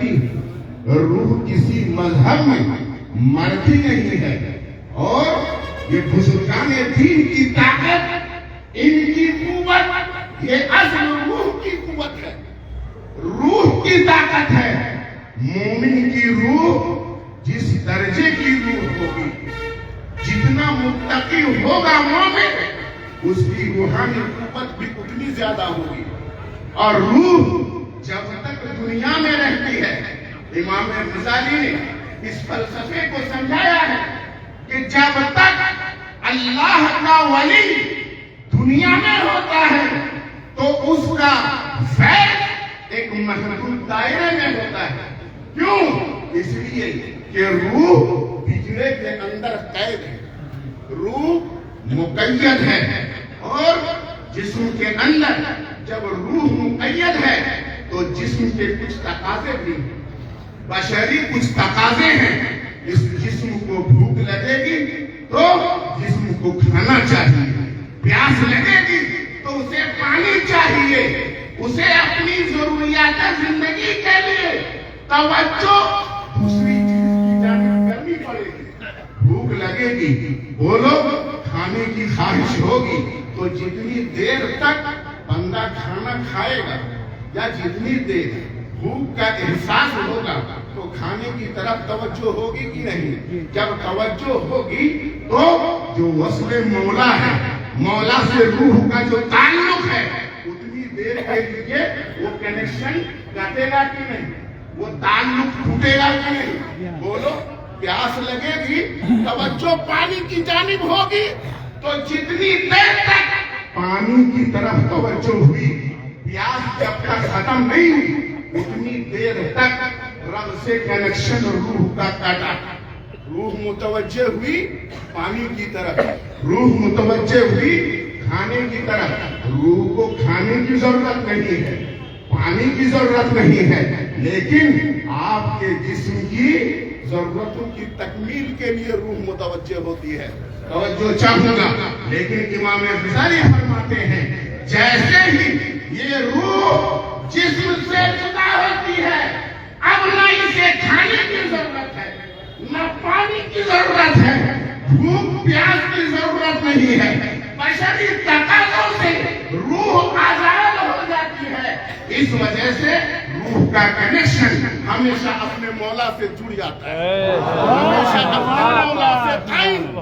کرتی ہے۔ روح کسی مذہب میں مرتی نہیں ہے، اور یہ بزرگان دین کی طاقت، ان کی قوت، یہ اصل روح کی قوت ہے، روح کی طاقت ہے۔ مومن کی روح جس درجے کی روح ہوگی، جتنا متقی ہوگا مومن، اس کی روحانی قوت بھی اتنی زیادہ ہوگی۔ اور روح جب تک دنیا میں رہتی ہے، امام غزالی نے اس فلسفے کو سمجھایا ہے کہ جب تک اللہ کا ولی دنیا میں ہوتا ہے تو اس کا فیض ایک محدود دائرے میں ہوتا ہے۔ کیوں؟ اس لیے کہ روح پنجرے کے اندر قید ہے، روح مقید ہے، اور جسم کے اندر جب روح مقید ہے تو جسم کے کچھ تقاضے بھی، بشری کچھ تقاضے ہیں۔ اس جسم کو بھوک لگے گی تو جسم کو کھانا چاہیے، پیاس لگے گی تو اسے پانی چاہیے، اسے اپنی ضروریات زندگی کے لیے توجہ دوسری چیز کی جانب کرنی پڑے گی۔ بھوک لگے گی، بولو، کھانے کی خواہش ہوگی تو جتنی دیر تک بندہ کھانا کھائے گا یا جتنی دیر بھوک کا احساس ہوگا تو کھانے کی طرف توجہ ہوگی کہ نہیں؟ جب توجہ ہوگی تو جو وصل مولا ہے، مولا سے روح کا جو تعلق ہے، اتنی دیر کے لیے وہ کنیکشن کٹے گا کہ نہیں؟ وہ تعلق ٹوٹے گا کہ نہیں؟ بولو، پیاس لگے گی، توجہ پانی کی جانب ہوگی تو جتنی دیر تک پانی کی طرف توجہ ہوئی، پیاس جب تک ختم نہیں ہوئی، اتنی دیر تک رب سے کنیکشن روح کا کاٹا۔ روح متوجہ ہوئی پانی کی طرف، روح متوجہ ہوئی کھانے کی طرف۔ روح کو کھانے کی ضرورت نہیں ہے، پانی کی ضرورت نہیں ہے، لیکن آپ کے جسم کی ضرورتوں کی تکمیل کے لیے روح متوجہ ہوتی ہے، توجہ چاہوں گا۔ لیکن امام غزالی فرماتے ہیں جیسے ہی یہ روح جسم سے جدا ہوتی ہے، اب نہ اسے کھانے کی ضرورت ہے، نہ پانی کی ضرورت ہے، بھوک پیاس کی ضرورت نہیں ہے، بشری تقاضوں سے روح آزاد ہو جاتی ہے۔ اس وجہ سے روح کا کنیکشن ہمیشہ اپنے مولا سے جڑ جاتا ہے، ہمیشہ اپنے مولا سے قائم۔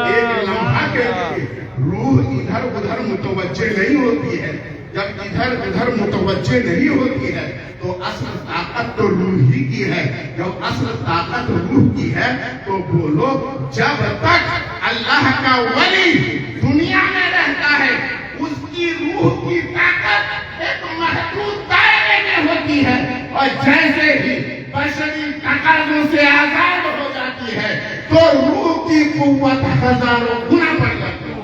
ایک لمحہ کے لیے روح ادھر ادھر متوجہ نہیں ہوتی ہے۔ جب ادھر ادھر متوجہ نہیں ہوتی ہے تو اصل طاقت تو روح ہی کی ہے۔ جب اصل طاقت روح کی ہے تو بولو، جب تک اللہ کا ولی دنیا میں رہتا ہے اس کی روح کی طاقت ایک محدود دائرے میں ہوتی ہے، اور جیسے ہی بشری تقاضوں سے آزاد ہو جاتی ہے تو روح کی قوت ہزاروں گنا بڑھ جاتی ہے۔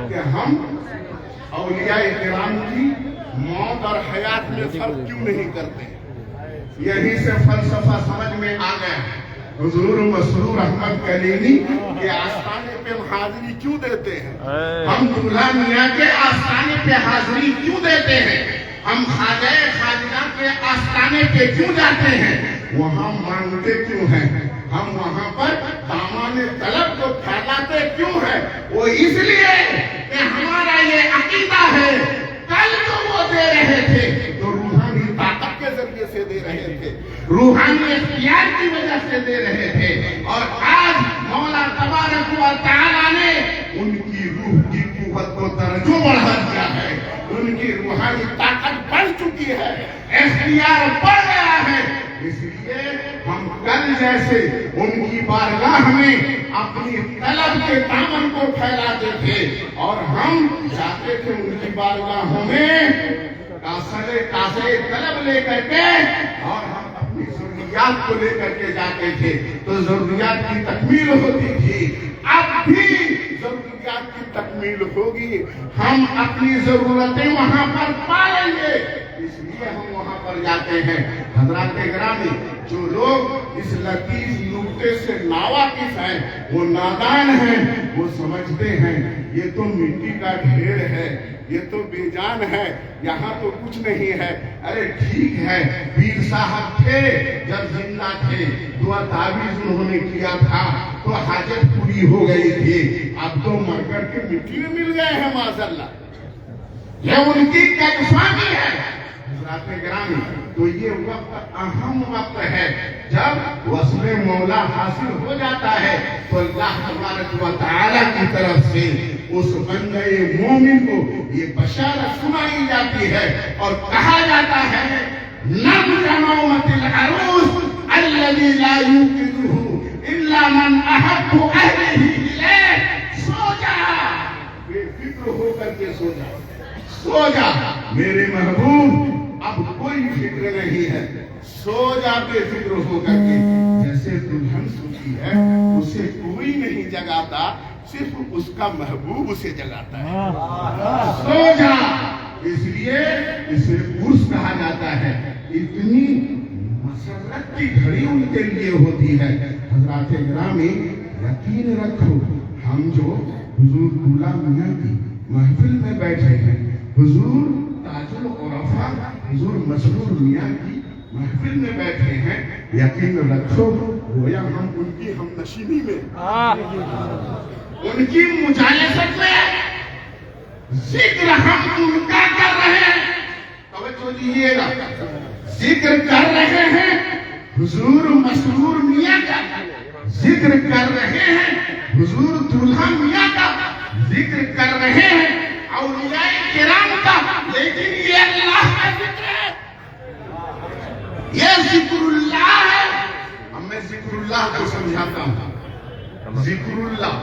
کہ ہم اولیاء کرام کی موت اور حیات میں فرق کیوں نہیں کرتے؟ یہی سے فلسفہ سمجھ میں آ گیا۔ حضور مسرور احمد کلینی کے آستانے پہ حاضری کیوں دیتے ہیں؟ ہم دلہا میاں کے آستانے پہ حاضری کیوں دیتے ہیں؟ ہم خواجہ خواجہ کے آستانے پہ کیوں جاتے ہیں؟ وہاں مانگتے کیوں ہیں؟ ہم وہاں پر دامان طلب کو پھیلاتے کیوں ہیں؟ وہ اس لیے کہ ہمارا یہ عقیدہ ہے، کل جو وہ دے رہے تھے تو روحانی طاقت کے ذریعے سے دے رہے تھے، روحانی اختیار کی وجہ سے دے رہے تھے، اور آج مولا تبارک و تعالیٰ نے ان کی روح کی قوت کو درجوں بڑھا دیا ہے، ان کی روحانی طاقت بڑھ چکی ہے، اختیار بڑھ گیا ہے۔ اس لیے ہم کل جیسے ان کی بارگاہ میں اپنی طلب کے دامن کو پھیلاتے تھے، اور ہم جاتے تھے ان کی بارگاہوں میں کاسے طلب لے کر کے، اور ہم اپنی ضروریات کو لے کر کے جاتے تھے تو ضروریات کی تکمیل ہوتی تھی۔ اب بھی ضروریات کی تکمیل ہوگی، ہم اپنی ضرورتیں وہاں پر پائیں گے، اس لیے ہم وہاں پر جاتے ہیں۔ حضرات گرامی، جو لوگ اس لطیف نکتے سے ناواقف ہیں وہ نادان ہیں، وہ سمجھتے ہیں یہ تو مٹی کا ڈھیر ہے، یہ تو بے جان ہے، یہاں تو کچھ نہیں ہے۔ ارے ٹھیک ہے، پیر صاحب تھے جب زندہ تھے، دعا تعویذ انہوں نے کیا تھا تو حاجت پوری ہو گئی تھی، اب تو مر کر کے مٹی میں مل گئے ہیں معاذ اللہ۔ یہ ان کی کیفانی ہے حضرات گرامی۔ تو یہ وقت اہم وقت ہے، جب وصل مولا حاصل ہو جاتا ہے تو اللہ تبارک و تعالی کی طرف سے اس بندے مومن کو یہ بشارت سنائی جاتی ہے اور کہا جاتا ہے نم نومت العروس الذي لا يوقظه الا من احب اهله اليه۔ سو جا، بے فکر ہو کر کے سو جا، سو جا میرے محبوب، اب کوئی فکر نہیں ہے، سو جا بے فکر ہو کر کے۔ جیسے دلہن سوتی ہے اسے کوئی نہیں جگاتا، صرف اس کا محبوب اسے جگاتا ہے۔ سو جا، اس لیے اسے عرس کہا جاتا ہے۔ اتنی مسرت کی گھڑی ان کے لیے ہوتی ہے۔ حضرات گرامی یقین رکھو، ہم جو حضور دولہ میاں کی محفل میں بیٹھے ہیں، حضور تاج العرفاء حضور مسرور میاں کی محفل میں بیٹھے ہیں، یقین رکھو گویا ہم ان کی ہم نشینی میں، ان کی مجالست میں ذکر ہم ان کا کر رہے ہیں۔ توجہ دیجیے گا، ذکر کر رہے ہیں حضور مسرور میاں کا، ذکر کر رہے ہیں حضور دولہا میاں کا، ذکر کر رہے ہیں اولیاء کرام کا، لیکن یہ اللہ کا ذکر ہے، یہ ذکر اللہ ہے۔ اب میں ذکر اللہ کو سمجھاتا ہوں۔ ذکر اللہ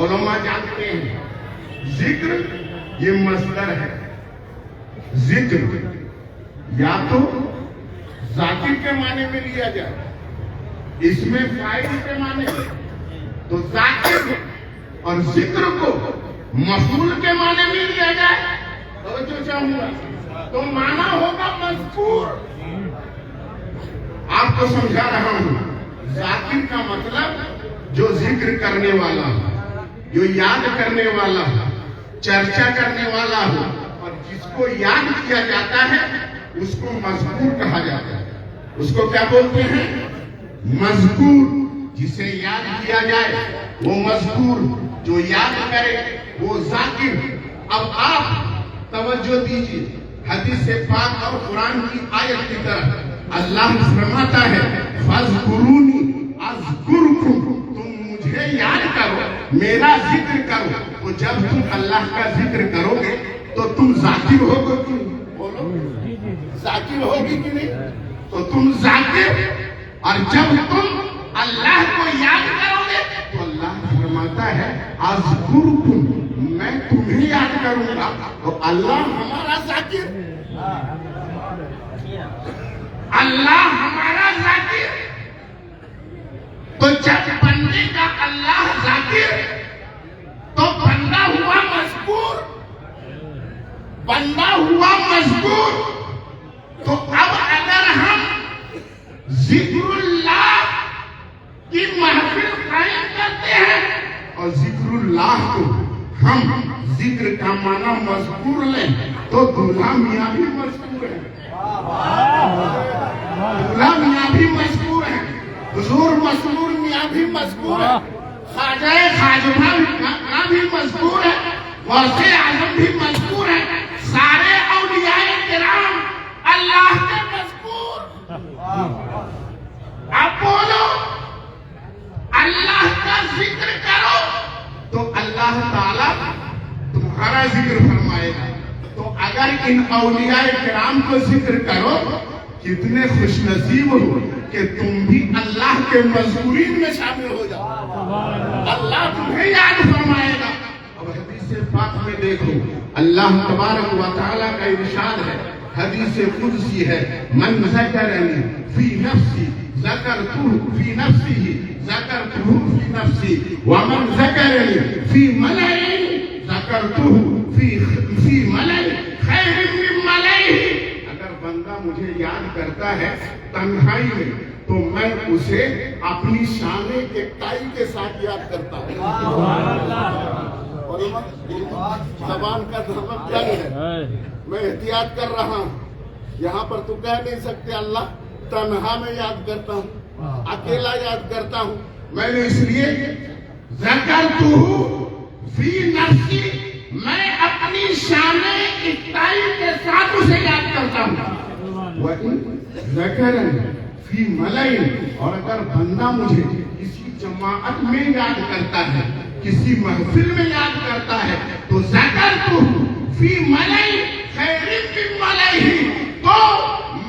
علماء جانتے ہیں، ذکر یہ مصدر ہے۔ ذکر یا تو ذاکر کے معنی میں لیا جائے، اس میں فاعل کے معنی میں، تو ذاکر اور ذکر کو مفعول کے معنی میں لیا جائے توجہ چاہوں گا تو معنی ہوگا مذکور۔ آپ کو سمجھا رہا ہوں، ذاکر کا مطلب جو ذکر کرنے والا ہو، جو یاد کرنے والا ہو، چرچا کرنے والا ہو، اور جس کو یاد کیا جاتا ہے اس کو مذکور کہا جاتا ہے۔ اس کو کیا بولتے ہیں؟ مذکور۔ جسے یاد کیا جائے وہ مذکور، جو یاد کرے وہ ذاکر۔ اب آپ توجہ دیجیے، حدیث پاک اور قرآن کی آیت کی طرف اللہ فرماتا ہے فَاذْكُرُونِي أَذْكُرْكُمْ، تم مجھے یاد کرو، میرا ذکر کرو۔ تو جب تم اللہ کا ذکر کرو گے تو تم ذاکر ہوگے کہ نہیں؟ بولو، ذاکر ہوگی کہ نہیں؟ تو تم ذاکر، اور جب تم اللہ کو یاد کرو گے تو اللہ فرماتا ہے اذکرکم، میں تمہیں یاد کروں گا۔ تو اللہ ہمارا ذاکر، اللہ ہمارا ذاکر۔ تو جب بندے کا اللہ ذاکر تو بندہ ہوا مذکور، بندہ ہوا مذکور۔ تو اب اگر ہم ذکر اللہ کی محفل قائم کرتے ہیں اور ذکر اللہ کو ہم ذکر کا معنی مذکور لیں تو دولہا میاں بھی مذکور ہے، دولہا میاں بھی مذکور ہے، حضور مسرور میاں بھی مذکور ہے، خواجہ خواجہ بھی مذکور ہے، غوث اعظم بھی مذکور ہے، سارے اولیاء کرام اللہ کے مذکور۔ آپ بولو اللہ کا ذکر کرو تو اللہ تعالیٰ تمہارا ذکر فرمائے گا۔ تو اگر ان اولیاء کرام کو ذکر کرو، کتنے خوش نصیب ہو کہ تم بھی اللہ کے مذکورین میں شامل ہو جاؤ، اللہ تمہیں یاد فرمائے گا۔ اب حدیث پاک میں دیکھو، اللہ تبارک و تعالیٰ کا ارشاد ہے، حدیث قدسی ہے، من ذکرنی فی نفسی ذکرتہ فی نفسی ذکرتہ فی نفسی ومن ذکرنی فی ملئ ذکرتہ فی ملئ خیر من ملئہ۔ اگر بندہ مجھے یاد کرتا ہے تنہائی میں، تو میں اسے اپنی شان ایکٹائی کے ساتھ یاد کرتا ہوں. زبان کا دھرم کیا ہے؟ میں احتیاط کر رہا ہوں. یہاں پر تو کہہ نہیں سکتے اللہ تنہا میں یاد کرتا ہوں, اکیلا یاد کرتا ہوں. میں نے اس لیے ذکرتہ فی نفسی, میں اپنی شان اکتائی کے ساتھ اسے یاد کرتا ہوں. وَإِن ذَكَرَنِ فی مَلَئٍ, اور اگر بندہ مجھے کسی جماعت میں یاد کرتا ہے, کسی محفل میں یاد کرتا ہے, تو ذکرتہ فی مَلَئٍ خَيْرٍ مِّن مَلَئِهِ, تو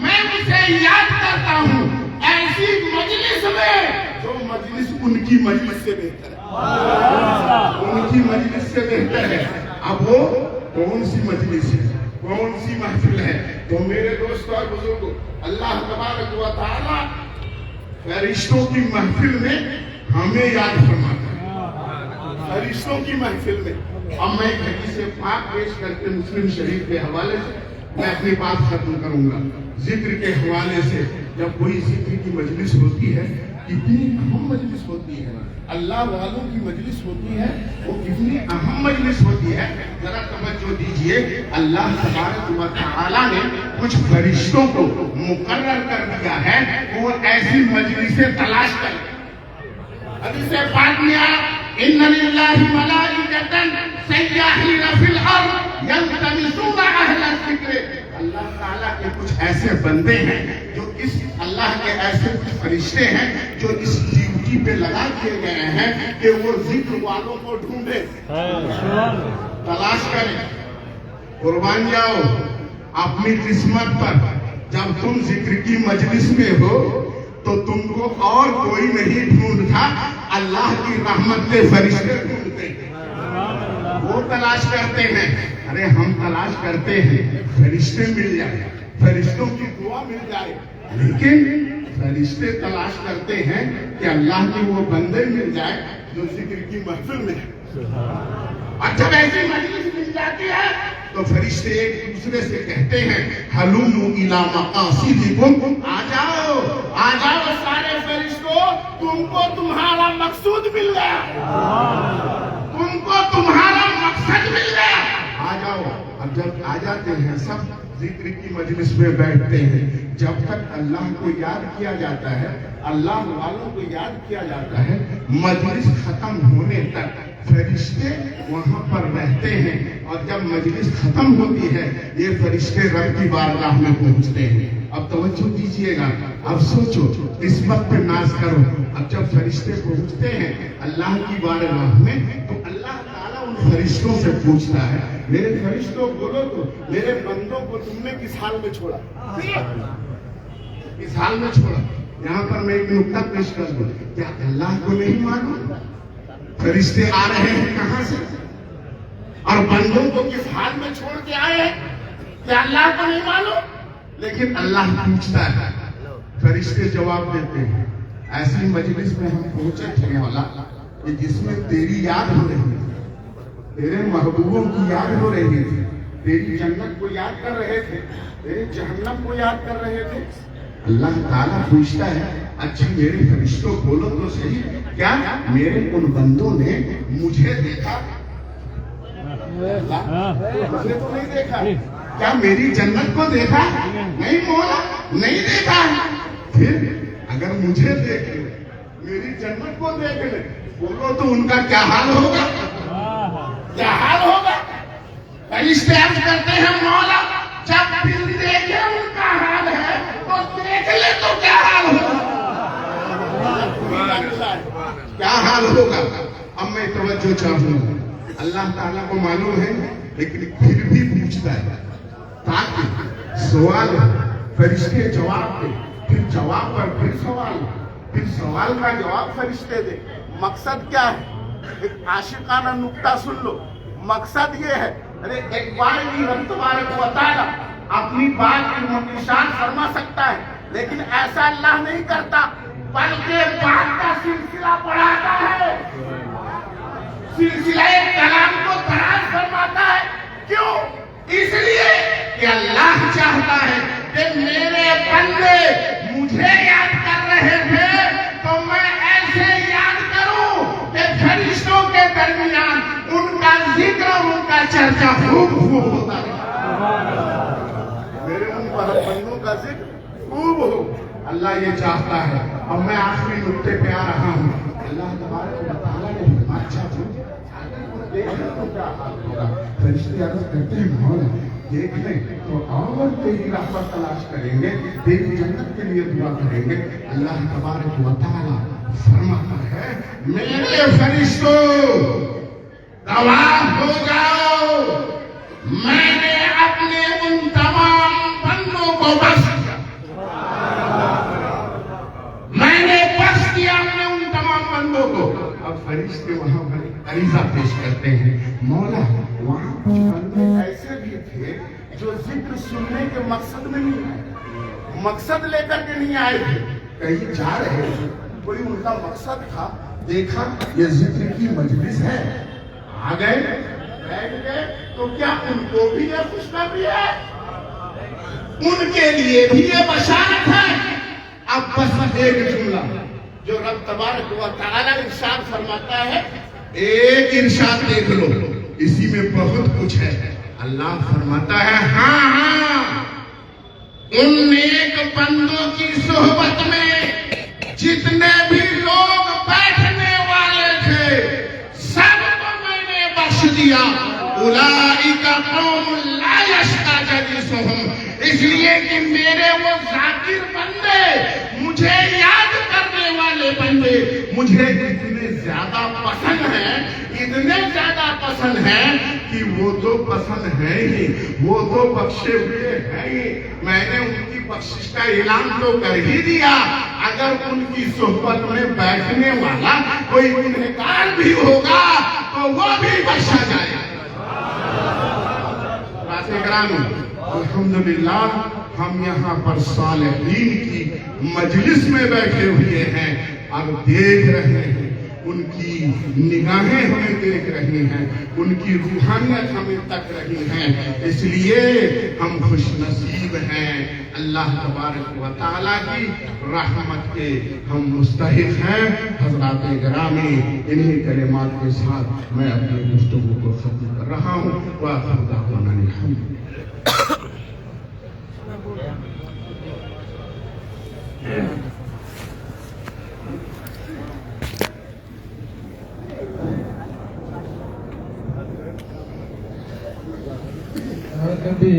میں اسے یاد کرتا ہوں ایسی مجلس میں جو مجلس ان کی مجلس سے بہتر ہے, ان کی مجلس سے بہتر ہے. اب وہ کون سی مجلس ہے, کون سی محفل ہے؟ تو میرے دوستوں اور بزرگوں, اللہ تبارک و تعالی فرشتوں کی محفل میں ہمیں یاد فرماتا ہے, فرشتوں کی محفل میں. اب میں ایک حدیث پاک پیش کر کے مسلم شریف کے حوالے سے میں اپنی بات ختم کروں گا. ذکر کے حوالے سے جب کوئی ذکر کی مجلس ہوتی ہے, کتنی اہم مجلس ہوتی ہے, اللہ والوں کی مجلس ہوتی ہے, وہ کتنی اہم مجلس ہوتی ہے. ذرا توجہ دیجئے, اللہ تبارک و تعالیٰ نے کچھ فرشتوں کو مقرر کر دیا ہے کہ وہ ایسی مجلسیں تلاش کریں. حدیث پاک میں ان للہ ملائکۃ سیاحین فی الارض یلتمسون اہل الذکر, اللہ تعالیٰ کے کچھ ایسے بندے ہیں جو اس اللہ کے ایسے کچھ فرشتے ہیں جو اس ڈیوٹی پہ لگا دیے گئے ہیں کہ وہ ذکر والوں کو ڈھونڈے, تلاش کریں. قربان جاؤ اپنی قسمت پر. جب تم ذکر کی مجلس میں ہو تو تم کو اور کوئی نہیں ڈھونڈتا, اللہ کی رحمت کے فرشتے ڈھونڈتے ہیں, وہ تلاش کرتے ہیں. ارے ہم تلاش کرتے ہیں فرشتے مل جائے, فرشتوں کی دعا مل جائے, لیکن فرشتے تلاش کرتے ہیں کہ اللہ کے وہ بندے مل جائے جو ذکر کی محفل میں ہے. اور جب ایسی مجلس مل جاتی ہے تو فرشتے ایک دوسرے سے کہتے ہیں ہلوموا الی مقاصدکم, آ جاؤ آ جاؤ سارے فرشتوں, تم کو تمہارا مقصود مل گیا, تم کو تمہارا مقصد مل گیا, آ جاؤ. اب جب آ جاتے ہیں سب ذکر کی مجلس میں بیٹھتے ہیں, جب تک اللہ کو یاد کیا جاتا ہے, اللہ والوں کو یاد کیا جاتا ہے, مجلس ختم ہونے تک فرشتے وہاں پر رہتے ہیں. اور جب مجلس ختم ہوتی ہے یہ فرشتے رب کی بارگاہ میں پہنچتے ہیں. اب توجہ دیجئے گا, اب سوچو, قسمت پہ ناز کرو. اب جب فرشتے پہنچتے ہیں اللہ کی بارگاہ میں تو اللہ تعالیٰ ان فرشتوں سے پوچھتا ہے, میرے فرشتوں بولو تو میرے بندوں کو تم نے کس حال میں چھوڑا, کس حال میں چھوڑا. یہاں پر میں ایک نکتہ پیش کر دوں, کیا اللہ کو نہیں معلوم فرشتے آ رہے ہیں کہاں سے اور بندوں کو کس حال میں چھوڑ کے آئے ہیں؟ کیا اللہ کو نہیں معلوم؟ لیکن اللہ پوچھتا ہے, فرشتے جواب دیتے ہیں. ایسی مجلس میں ہم پہنچے تھے مولا کہ جس میں تیری یاد ہو رہی تھی, تیرے محبوبوں کی یاد ہو رہی تھی, تیری جنت کو یاد کر رہے تھے, تیرے جہنم کو یاد کر رہے تھے. اللہ تعالیٰ پوچھتا ہے اچھا میرے فرشتوں بولو تو صحیح, کیا میرے ان بندوں نے مجھے دیکھا؟ مجھے تو نہیں دیکھا. کیا میری جنت کو دیکھا؟ نہیں مولا, نہیں دیکھا. پھر اگر مجھے دیکھ لے, میری جنت کو دیکھ لے, بولو تو ان کا کیا حال ہوگا, کیا حال ہوگا؟ فرشتے عرض کرتے ہیں مولا جب دل دیکھے ان کا حال ہے تو دیکھ لے تو کیا حال ہوگا, کیا حال ہوگا. اب میں توجہ چاہوں گا, اللہ تعالیٰ کو معلوم ہے لیکن پھر بھی پوچھتا ہے تاکہ سوال فرشتے جواب دے, پھر جواب پر پھر سوال کا جواب فرشتے دے. مقصد کیا ہے؟ ایک عاشقانہ نکتہ سن لو. مقصد یہ ہے, ارے ایک بار بھی رب تبارک و تعالیٰ اپنی بات نشان فرما سکتا ہے لیکن ایسا اللہ نہیں کرتا, بلکہ بات کا سلسلہ بڑھاتا ہے, سلسلہ کلام کو دراز فرماتا ہے. کیوں؟ اس لیے کہ اللہ چاہتا ہے کہ میرے بندے مجھے یاد کر رہے چرچا خوب ہوتا رہے، میرے ان پر بندوں کا ذکر خوب ہو، اللہ یہ چاہتا ہے۔ اب میں آخری نقطے پہ آ رہا ہوں۔ اللہ تبارک و تعالیٰ نے اچھا فرشتے عرض کرتے ہیں مولا دیکھ لیں تو اور تیری رحمت تلاش کریں گے، تیری جنت کے لیے دعا کریں گے۔ اللہ تبارک و تعالیٰ فرماتا ہے میرے فرشتوں گواہ ہو جاؤ، میں نے اپنے ان تمام بندوں کو بخش دیا، میں نے بخش دیا اپنے ان تمام بندوں کو۔ اب فرشتے وہاں پر عریضہ پیش کرتے ہیں مولا وہاں کچھ بندے ایسے بھی تھے جو ذکر سننے کے مقصد میں نہیں آئے، مقصد لے کر کے نہیں آئے تھے، کہیں جا رہے تھے، کوئی ان کا مقصد تھا، دیکھا یہ ذکر کی مجلس ہے، آ گئے بیٹھ گئے، تو کیا ان کو بھی یہ خوشخبری ہے؟ ان کے لیے بھی یہ بشارت ہے۔ اب بس ایک جملہ جو رب تبارک و تعالیٰ ارشاد فرماتا ہے، ایک ارشاد دیکھ لو، اسی میں بہت کچھ ہے۔ اللہ فرماتا ہے ہاں ہاں ان نیک بندوں کی صحبت میں جتنے بھی لوگ بیٹھنے والے تھے سب کو میں نے بخش دیا۔ اولئک قوم لا یشقی جلیسہم، اس لیے کہ میرے وہ ذاکر بندے، مجھے یاد کرنے والے بندے مجھے اتنے زیادہ پسند ہیں، اتنے زیادہ پسند ہیں کہ وہ تو پسند ہیں ہی، وہ تو بخشے ہوئے ہیں ہی، میں نے ان کی بخشش کا اعلان تو کر ہی دیا، اگر ان کی صحبت میں بیٹھنے والا کوئی گنہگار بھی ہوگا تو وہ بھی بخشا جائے گا۔ الحمدللہ ہم یہاں پر صالحین کی مجلس میں بیٹھے ہوئے ہیں اور دیکھ رہے ہیں، ان کی نگاہیں ہمیں دیکھ رہی ہیں، ان کی روحانیت ہمیں تک رہی ہیں، اس لیے ہم خوش نصیب ہیں، اللہ تبارک و تعالیٰ کی رحمت کے ہم مستحق ہیں۔ حضرات گرامی، انہی کلمات کے ساتھ میں اپنی گفتگو کو ختم کر رہا ہوں۔ وآخر دعوانا الحمد کبھی